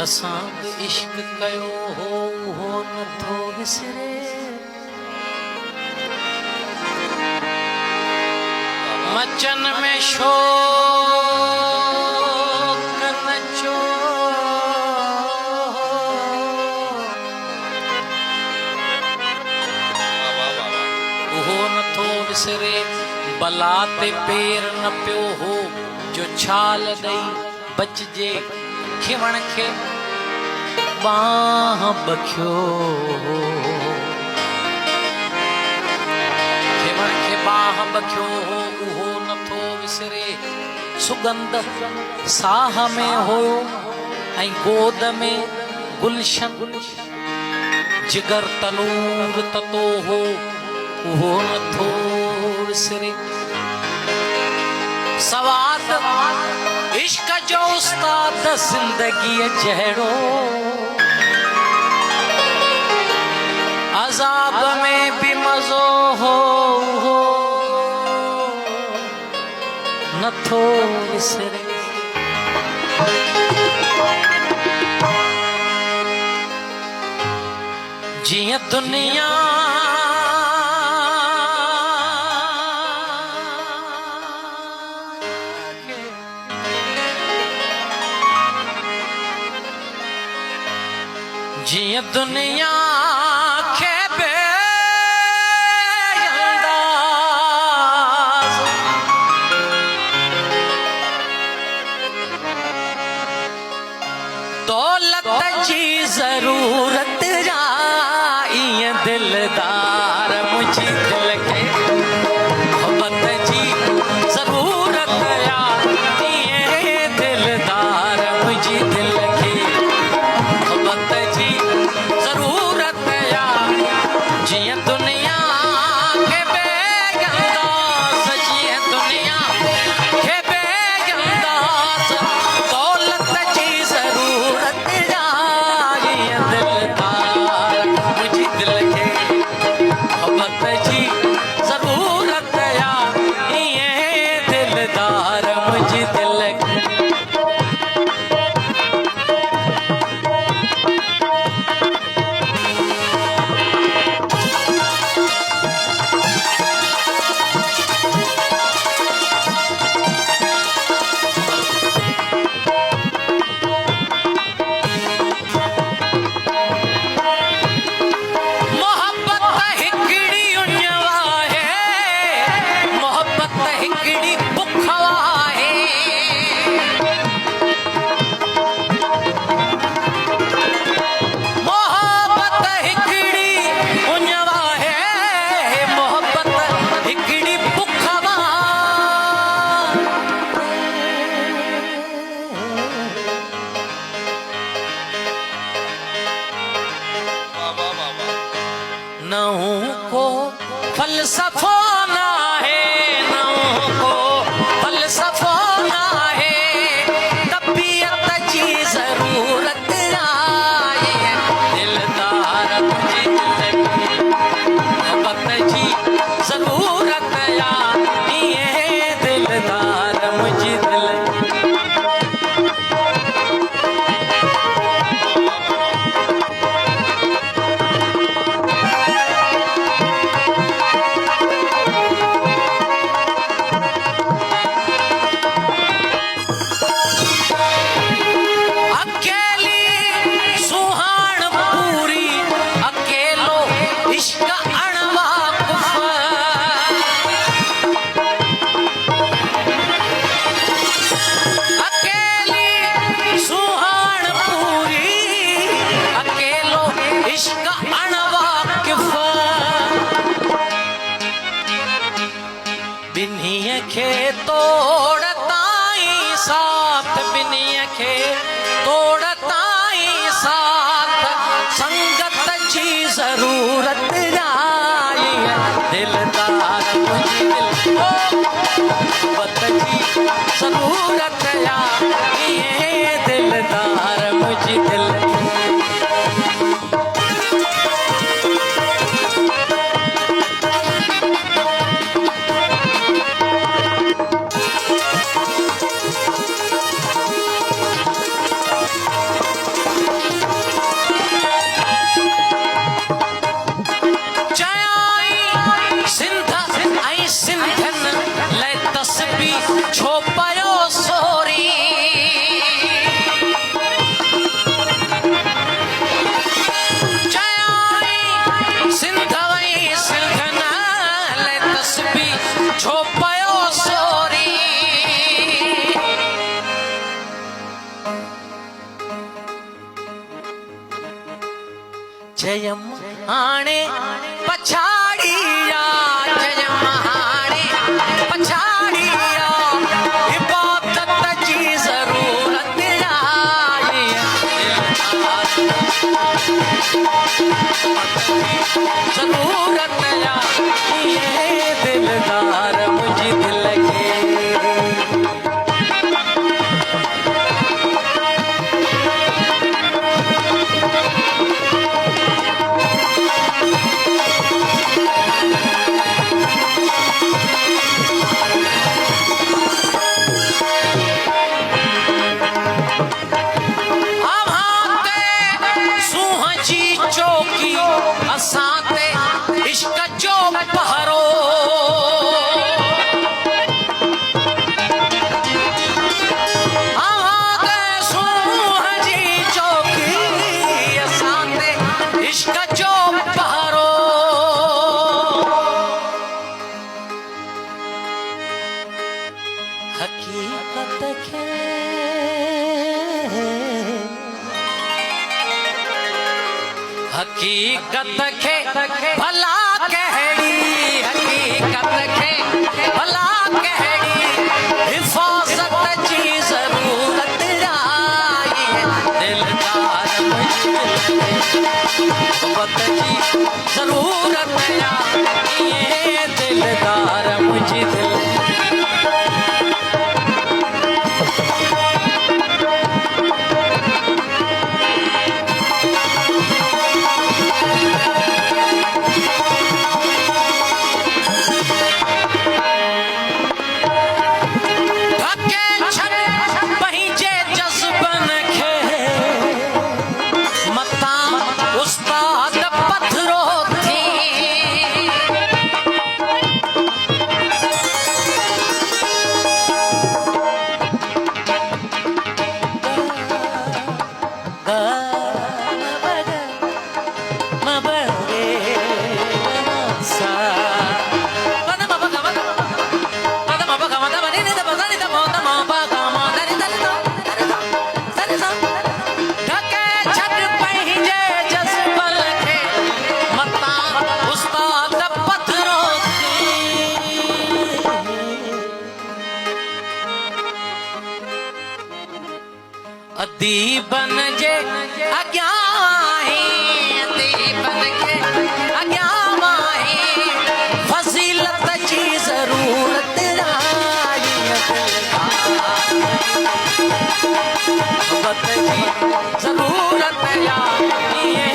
असां बि इश्क कयो हो नथो विसरे। मचन में शोक नचो हो नथो विसरे। बला ते पेर न पियो हो जो छाल ॾई बचजे। खिवण खे बाह बखियो खिवण खे बाह बखियो हो उहो नथो विसरे। सुगंध साह में हुयो ऐं गोद में गुलशन। जिगर तनूर ततो हो उहो नथो विसरे। सवाद इश्क जो उस्ताद ज़िंदगी जहिड़ो अज़ाब में भी मज़ो हो नथो विसरे। जिया दुनिया जिया दुनिया खे बेअंदाज़ दौलत जी ज़रूरत जा ईअं दिलदार मुझी दिल खे मोहब्बत जी ज़रूरत या ईअं दिलदार मुझी दिल खे मोहब्बत जी ज़रूरत या। जिया दुनिया खे बेअंदाज़ जिया दुनिया खे बेअंदाज़ दौलत जी ज़रूरत या ईअं दिलदार मुझी दिल खे मोहब्बत जी ज़रूरत या ईअं दिलदार मुझी दिल खे। नहूं को फलसफो ना है नहूं को फलसफो ना है तबीयत जी ज़रूरत आए दिलदार मुझे दिल खे मोहब्बत जी ज़रूरत आए दिलदार मुझे दिल बिन्हीअ खे तोड़ताई साथ बिन्हीअ खे तोड़ताई साथ संगत जी ज़रूरत आई दिलदार मुझी दिल मोहब्बत जी ज़रूरत आई दिलदार मुझी दिल। छो पयो सोरी चयाई सिंध वई सिंध नाले तस्बी छो पयो सोरी जयम हाणे पछाड़ी जयम हाणे पछाड़ी इबादत जी ज़रूरत आई ज़रूरत ये दिलदार मुझी दिल के असांते इश्क जो पहरो सूंह जी चौकी असांते इश्क जो पहरो हकीकत खे हकीकत खे भला कहड़ी हकीकत खे भला कहड़ी हिफाजत जी ज़रूरत आई दिलदार मोहब्बत जी ज़रूरत आई ये दिलदार मुझे दिल दीबन जे अॻियां दीबन के अॻियां माही फज़ीलत जी ज़रूरत आई मोहब्बत जी ज़रूरत आई